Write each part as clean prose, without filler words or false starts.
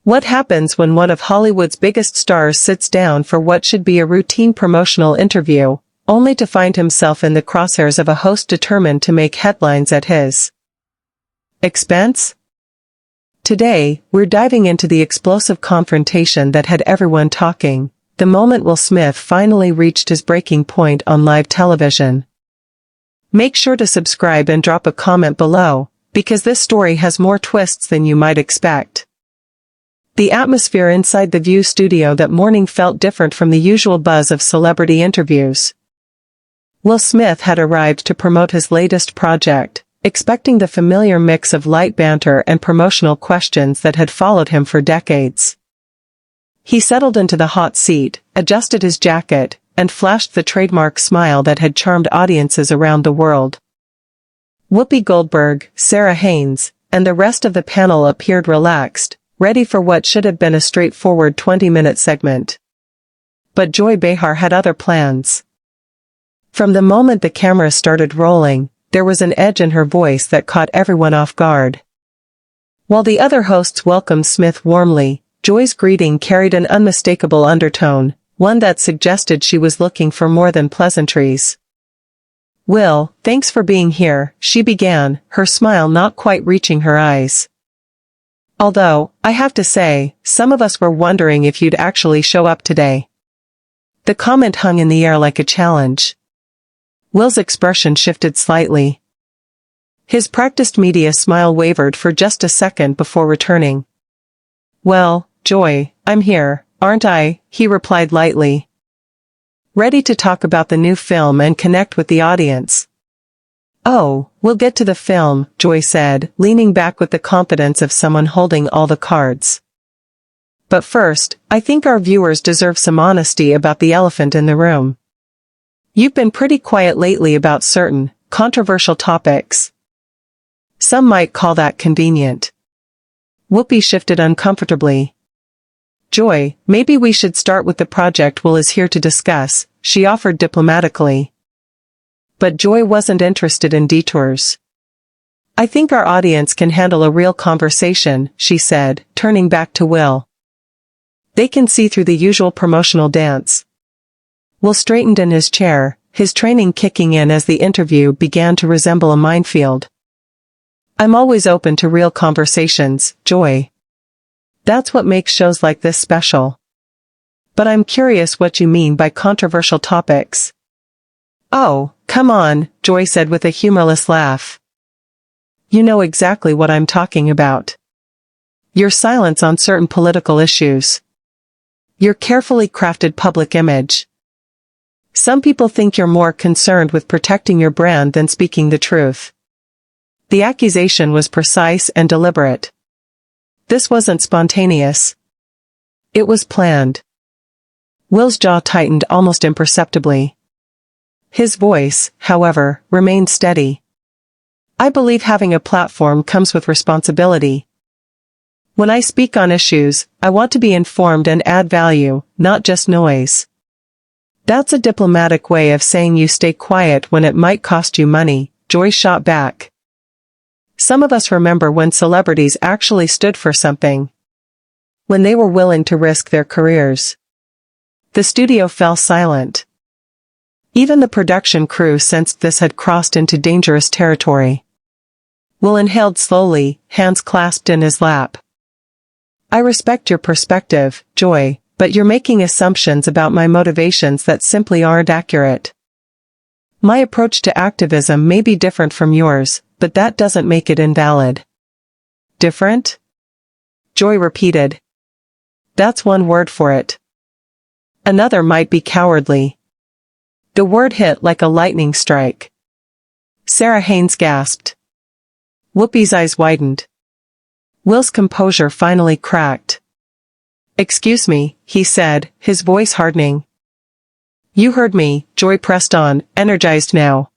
What happens when one of Hollywood's biggest stars sits down for what should be a routine promotional interview, only to find himself in the crosshairs of a host determined to make headlines at his expense? Today, we're diving into the explosive confrontation that had everyone talking, the moment Will Smith finally reached his breaking point on live television. Make sure to subscribe and drop a comment below, because this story has more twists than you might expect. The atmosphere inside the View studio that morning felt different from the usual buzz of celebrity interviews. Will Smith had arrived to promote his latest project, expecting the familiar mix of light banter and promotional questions that had followed him for decades. He settled into the hot seat, adjusted his jacket, and flashed the trademark smile that had charmed audiences around the world. Whoopi Goldberg, Sarah Haynes, and the rest of the panel appeared relaxed, ready for what should have been a straightforward 20-minute segment. But Joy Behar had other plans. From the moment the camera started rolling, there was an edge in her voice that caught everyone off guard. While the other hosts welcomed Smith warmly, Joy's greeting carried an unmistakable undertone, one that suggested she was looking for more than pleasantries. "Will, thanks for being here," she began, her smile not quite reaching her eyes. "Although, I have to say, some of us were wondering if you'd actually show up today." The comment hung in the air like a challenge. Will's expression shifted slightly. His practiced media smile wavered for just a second before returning. "Well, Joy, I'm here, aren't I?" he replied lightly. "Ready to talk about the new film and connect with the audience." "Oh, we'll get to the film," Joy said, leaning back with the confidence of someone holding all the cards. "But first, I think our viewers deserve some honesty about the elephant in the room. You've been pretty quiet lately about certain, controversial topics. Some might call that convenient." Whoopi shifted uncomfortably. "Joy, maybe we should start with the project Will is here to discuss," she offered diplomatically. But Joy wasn't interested in detours. "I think our audience can handle a real conversation," she said, turning back to Will. "They can see through the usual promotional dance." Will straightened in his chair, his training kicking in as the interview began to resemble a minefield. "I'm always open to real conversations, Joy. That's what makes shows like this special. But I'm curious what you mean by controversial topics." "Oh, come on," Joy said with a humorless laugh. "You know exactly what I'm talking about. Your silence on certain political issues. Your carefully crafted public image. Some people think you're more concerned with protecting your brand than speaking the truth." The accusation was precise and deliberate. This wasn't spontaneous. It was planned. Will's jaw tightened almost imperceptibly. His voice, however, remained steady. "I believe having a platform comes with responsibility. When I speak on issues, I want to be informed and add value, not just noise." "That's a diplomatic way of saying you stay quiet when it might cost you money," Joy shot back. "Some of us remember when celebrities actually stood for something. When they were willing to risk their careers." The studio fell silent. Even the production crew sensed this had crossed into dangerous territory. Will inhaled slowly, hands clasped in his lap. "I respect your perspective, Joy, but you're making assumptions about my motivations that simply aren't accurate. My approach to activism may be different from yours, but that doesn't make it invalid." "Different?" Joy repeated. "That's one word for it. Another might be cowardly." The word hit like a lightning strike. Sarah Haynes gasped. Whoopi's eyes widened. Will's composure finally cracked. "Excuse me," he said, his voice hardening. "You heard me," Joy pressed on, energized now.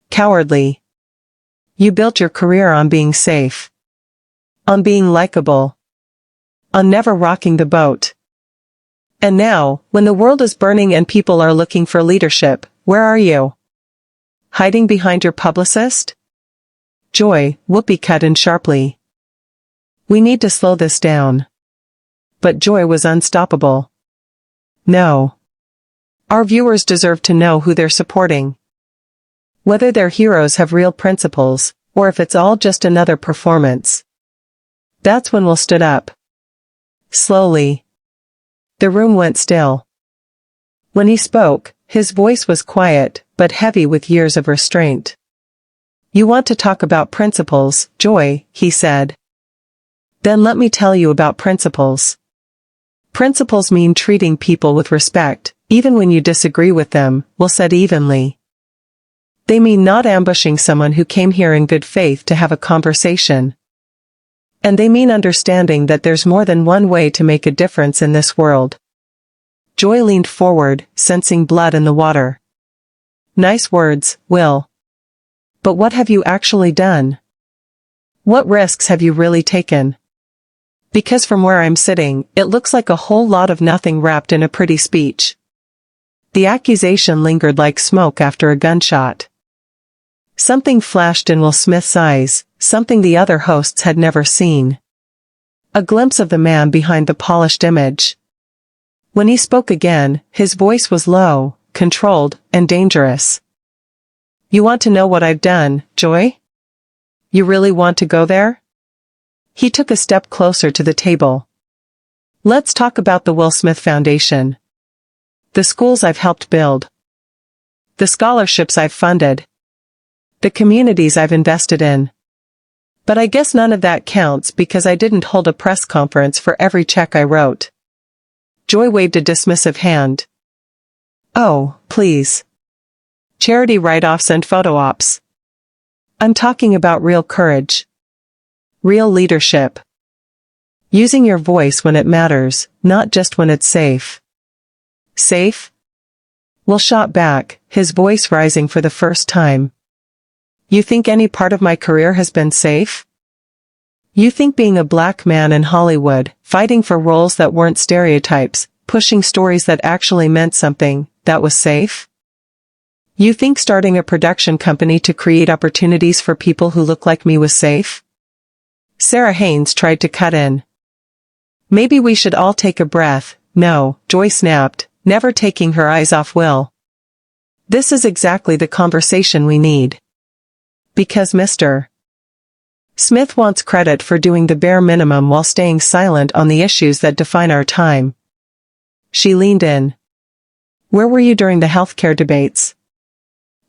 "Cowardly. You built your career on being safe. On being likable. On never rocking the boat. And now, when the world is burning and people are looking for leadership, where are you? Hiding behind your publicist?" "Joy," Whoopi cut in sharply. "We need to slow this down. but Joy was unstoppable. No. Our viewers deserve to know who they're supporting. Whether their heroes have real principles, or if it's all just another performance. That's when Will stood up. Slowly. The room went still. When he spoke, his voice was quiet, but heavy with years of restraint. You want to talk about principles, Joy, he said. Then let me tell you about principles. Principles mean treating people with respect, even when you disagree with them, Will said evenly. They mean not ambushing someone who came here in good faith to have a conversation. And they mean understanding that there's more than one way to make a difference in this world. Joy leaned forward, sensing blood in the water. Nice words, Will. But what have you actually done? What risks have you really taken? Because from where I'm sitting, it looks like a whole lot of nothing wrapped in a pretty speech. The accusation lingered like smoke after a gunshot. Something flashed in Will Smith's eyes, something the other hosts had never seen. A glimpse of the man behind the polished image. When he spoke again, his voice was low, controlled, and dangerous. You want to know what I've done, Joy? You really want to go there? He took a step closer to the table. Let's talk about the Will Smith Foundation. The schools I've helped build. The scholarships I've funded. The communities I've invested in. But I guess none of that counts because I didn't hold a press conference for every check I wrote. Joy waved a dismissive hand. Oh, please. Charity write-offs and photo ops. I'm talking about real courage. Real leadership. Using your voice when it matters, not just when it's safe. Safe? Will shot back, his voice rising for the first time. You think any part of my career has been safe? You think being a black man in Hollywood, fighting for roles that weren't stereotypes, pushing stories that actually meant something, that was safe? You think starting a production company to create opportunities for people who look like me was safe? Sarah Haynes tried to cut in. Maybe we should all take a breath. No, Joy snapped, never taking her eyes off Will. This is exactly the conversation we need. Because Mr. Smith wants credit for doing the bare minimum while staying silent on the issues that define our time. She leaned in. Where were you during the healthcare debates?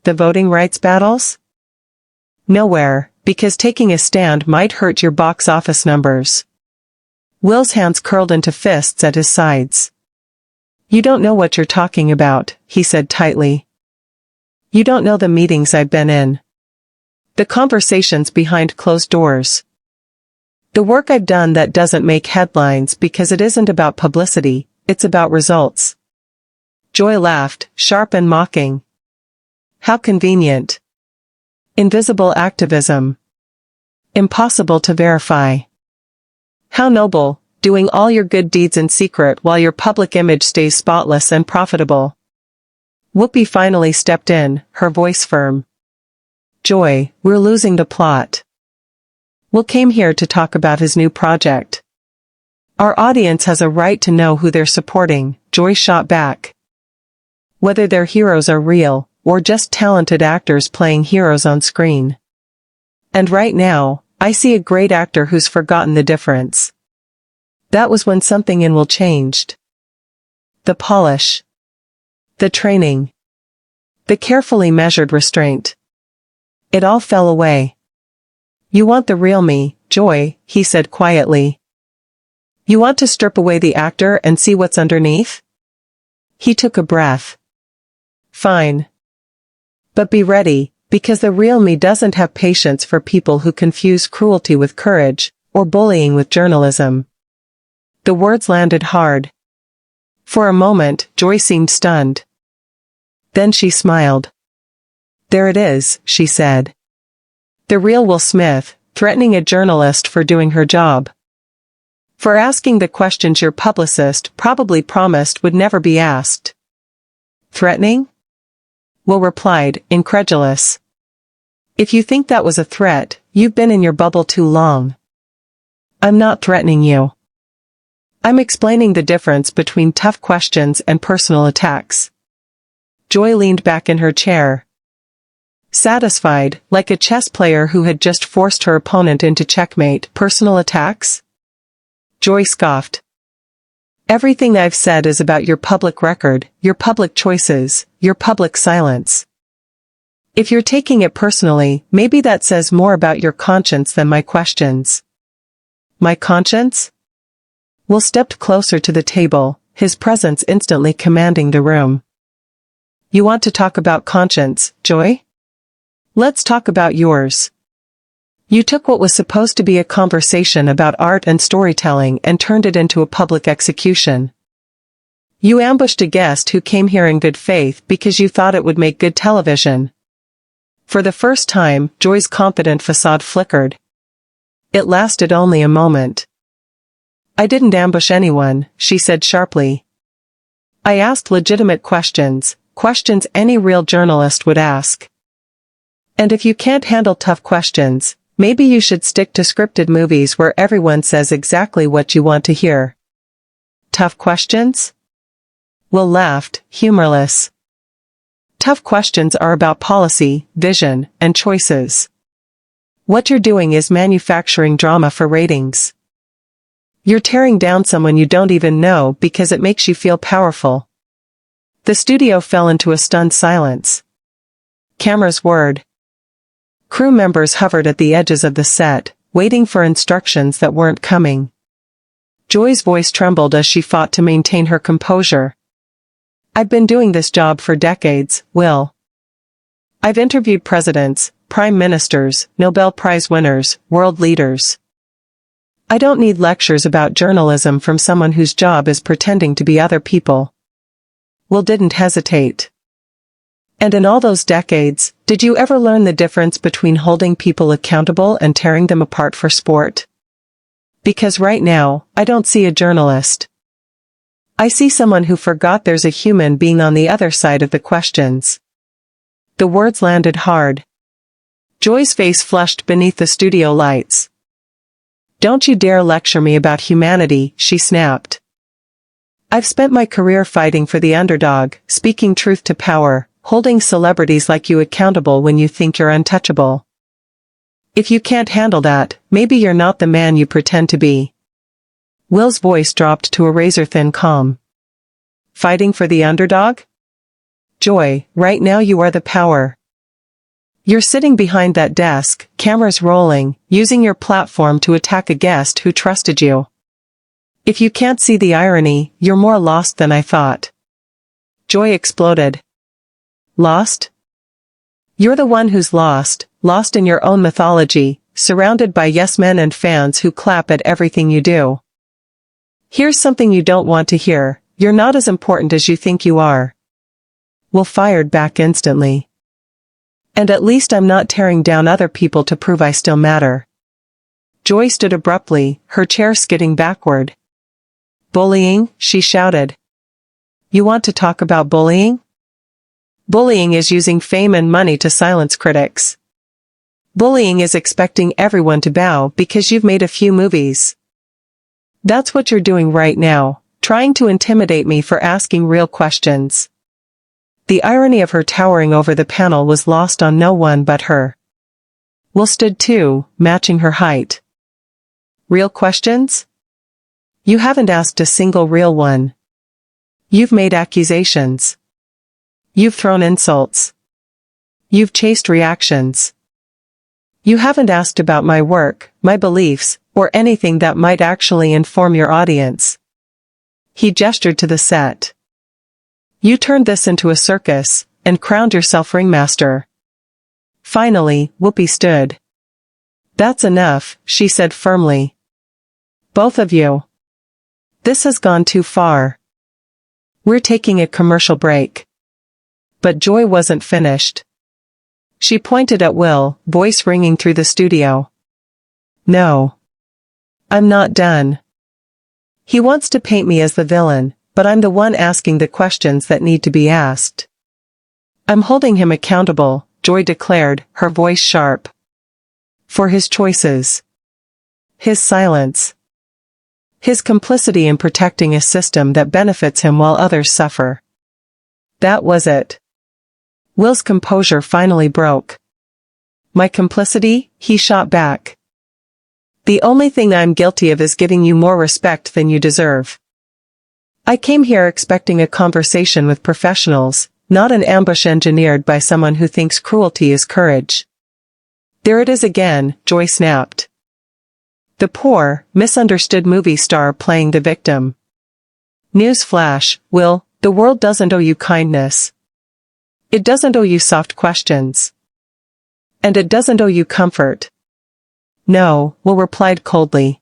The voting rights battles? Nowhere, because taking a stand might hurt your box office numbers. Will's hands curled into fists at his sides. You don't know what you're talking about, he said tightly. You don't know the meetings I've been in. The conversations behind closed doors. The work I've done that doesn't make headlines because it isn't about publicity, it's about results. Joy laughed, sharp and mocking. How convenient. Invisible activism. Impossible to verify. How noble, doing all your good deeds in secret while your public image stays spotless and profitable. Whoopi finally stepped in, her voice firm. Joy, we're losing the plot. Will came here to talk about his new project. Our audience has a right to know who they're supporting, Joy shot back. Whether their heroes are real, or just talented actors playing heroes on screen. And right now, I see a great actor who's forgotten the difference. That was when something in Will changed. The polish. The training. The carefully measured restraint. It all fell away. You want the real me, Joy, he said quietly. You want to strip away the actor and see what's underneath? He took a breath. Fine. But be ready, because the real me doesn't have patience for people who confuse cruelty with courage, or bullying with journalism. The words landed hard. For a moment, Joy seemed stunned. Then she smiled. There it is, she said. The real Will Smith, threatening a journalist for doing her job. For asking the questions your publicist probably promised would never be asked. Threatening? Will replied, incredulous. If you think that was a threat, you've been in your bubble too long. I'm not threatening you. I'm explaining the difference between tough questions and personal attacks. Joy leaned back in her chair, satisfied, like a chess player who had just forced her opponent into checkmate. Personal attacks? Joy scoffed. Everything I've said is about your public record, your public choices, your public silence. If you're taking it personally, maybe that says more about your conscience than my questions. My conscience? Will stepped closer to the table, his presence instantly commanding the room. You want to talk about conscience, Joy? Let's talk about yours. You took what was supposed to be a conversation about art and storytelling and turned it into a public execution. You ambushed a guest who came here in good faith because you thought it would make good television. For the first time, Joy's confident facade flickered. It lasted only a moment. I didn't ambush anyone, she said sharply. I asked legitimate questions, questions any real journalist would ask. And if you can't handle tough questions, maybe you should stick to scripted movies where everyone says exactly what you want to hear. Tough questions? Will laughed, humorless. Tough questions are about policy, vision, and choices. What you're doing is manufacturing drama for ratings. You're tearing down someone you don't even know because it makes you feel powerful. The studio fell into a stunned silence. Cameras whirred. Crew members hovered at the edges of the set, waiting for instructions that weren't coming. Joy's voice trembled as she fought to maintain her composure. I've been doing this job for decades, Will. I've interviewed presidents, prime ministers, Nobel Prize winners, world leaders. I don't need lectures about journalism from someone whose job is pretending to be other people. Will didn't hesitate. And in all those decades, did you ever learn the difference between holding people accountable and tearing them apart for sport? Because right now, I don't see a journalist. I see someone who forgot there's a human being on the other side of the questions. The words landed hard. Joy's face flushed beneath the studio lights. Don't you dare lecture me about humanity, she snapped. I've spent my career fighting for the underdog, speaking truth to power, holding celebrities like you accountable when you think you're untouchable. If you can't handle that, maybe you're not the man you pretend to be. Will's voice dropped to a razor-thin calm. Fighting for the underdog? Joy, right now you are the power. You're sitting behind that desk, cameras rolling, using your platform to attack a guest who trusted you. If you can't see the irony, you're more lost than I thought. Joy exploded. Lost? You're the one who's lost, lost in your own mythology, surrounded by yes-men and fans who clap at everything you do. Here's something you don't want to hear, you're not as important as you think you are. Will fired back instantly. And at least I'm not tearing down other people to prove I still matter. Joy stood abruptly, her chair skidding backward. Bullying, she shouted. You want to talk about bullying? Bullying is using fame and money to silence critics. Bullying is expecting everyone to bow because you've made a few movies. That's what you're doing right now, trying to intimidate me for asking real questions. The irony of her towering over the panel was lost on no one but her. Will stood too, matching her height. Real questions? You haven't asked a single real one. You've made accusations. You've thrown insults. You've chased reactions. You haven't asked about my work, my beliefs, or anything that might actually inform your audience. He gestured to the set. You turned this into a circus, and crowned yourself ringmaster. Finally, Whoopi stood. That's enough, she said firmly. Both of you. This has gone too far. We're taking a commercial break. But Joy wasn't finished. She pointed at Will, voice ringing through the studio. No. I'm not done. He wants to paint me as the villain, but I'm the one asking the questions that need to be asked. I'm holding him accountable, Joy declared, her voice sharp. For his choices. His silence. His complicity in protecting a system that benefits him while others suffer. That was it. Will's composure finally broke. My complicity? He shot back. The only thing I'm guilty of is giving you more respect than you deserve. I came here expecting a conversation with professionals, not an ambush engineered by someone who thinks cruelty is courage. There it is again, Joy snapped. The poor, misunderstood movie star playing the victim. Newsflash, Will, the world doesn't owe you kindness. It doesn't owe you soft questions. And it doesn't owe you comfort. No, Will replied coldly.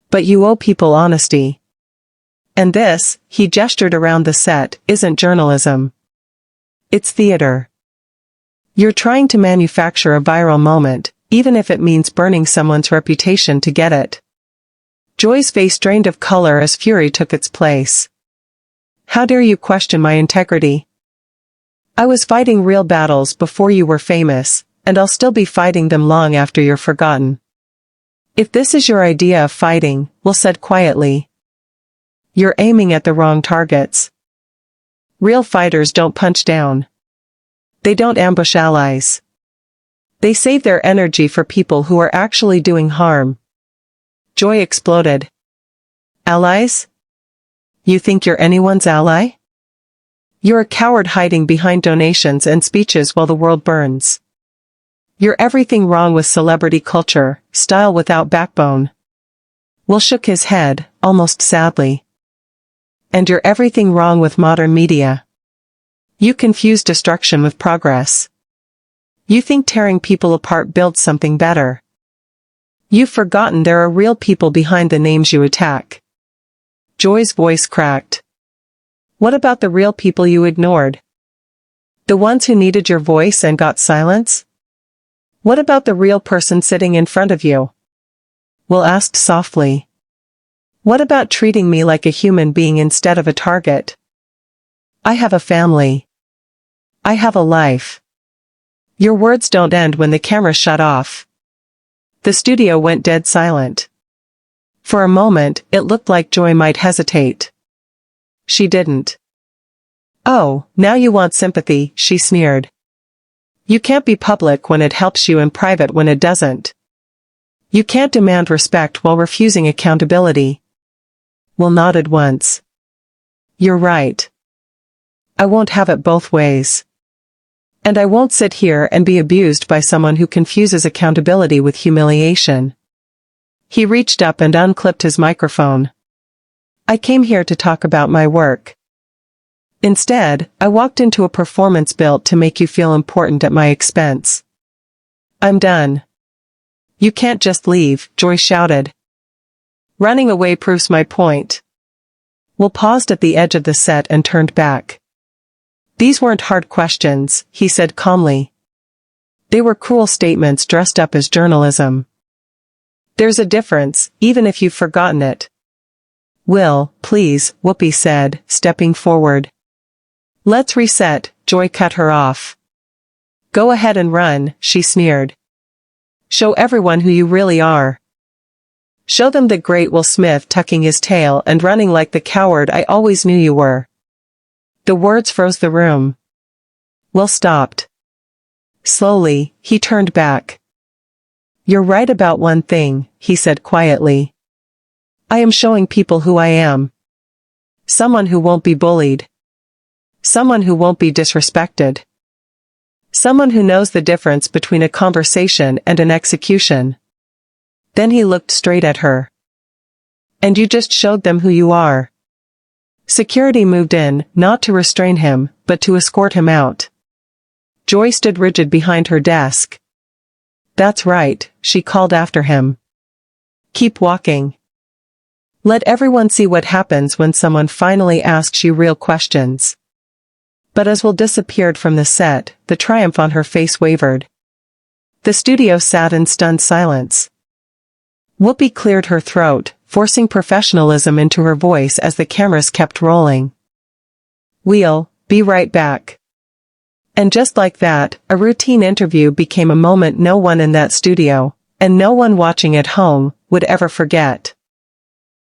But you owe people honesty. And this, he gestured around the set, isn't journalism. It's theater. You're trying to manufacture a viral moment, even if it means burning someone's reputation to get it. Joy's face drained of color as fury took its place. How dare you question my integrity? I was fighting real battles before you were famous, and I'll still be fighting them long after you're forgotten. If this is your idea of fighting, Will said quietly, you're aiming at the wrong targets. Real fighters don't punch down. They don't ambush allies. They save their energy for people who are actually doing harm. Joy exploded. Allies? You think you're anyone's ally? You're a coward hiding behind donations and speeches while the world burns. You're everything wrong with celebrity culture, style without backbone. Will shook his head, almost sadly. And you're everything wrong with modern media. You confuse destruction with progress. You think tearing people apart builds something better. You've forgotten there are real people behind the names you attack. Joy's voice cracked. What about the real people you ignored? The ones who needed your voice and got silence? What about the real person sitting in front of you? Will asked softly. What about treating me like a human being instead of a target? I have a family. I have a life. Your words don't end when the camera shut off. The studio went dead silent. For a moment, it looked like Joy might hesitate. She didn't. Oh, now you want sympathy, she sneered. You can't be public when it helps you and private when it doesn't. You can't demand respect while refusing accountability. Will nodded once. You're right. I won't have it both ways. And I won't sit here and be abused by someone who confuses accountability with humiliation. He reached up and unclipped his microphone. I came here to talk about my work. Instead, I walked into a performance built to make you feel important at my expense. I'm done. You can't just leave, Joy shouted. Running away proves my point. Will paused at the edge of the set and turned back. These weren't hard questions, he said calmly. They were cruel statements dressed up as journalism. There's a difference, even if you've forgotten it. Will, please, Whoopi said, stepping forward. Let's reset, Joy cut her off. Go ahead and run, she sneered. Show everyone who you really are. Show them the great Will Smith tucking his tail and running like the coward I always knew you were. The words froze the room. Will stopped. Slowly, he turned back. You're right about one thing, he said quietly. I am showing people who I am. Someone who won't be bullied. Someone who won't be disrespected. Someone who knows the difference between a conversation and an execution. Then he looked straight at her. And you just showed them who you are. Security moved in, not to restrain him, but to escort him out. Joy stood rigid behind her desk. That's right, she called after him. Keep walking. Let everyone see what happens when someone finally asks you real questions. But as Will disappeared from the set, the triumph on her face wavered. The studio sat in stunned silence. Whoopi cleared her throat, forcing professionalism into her voice as the cameras kept rolling. We'll be right back. And just like that, a routine interview became a moment no one in that studio, and no one watching at home, would ever forget.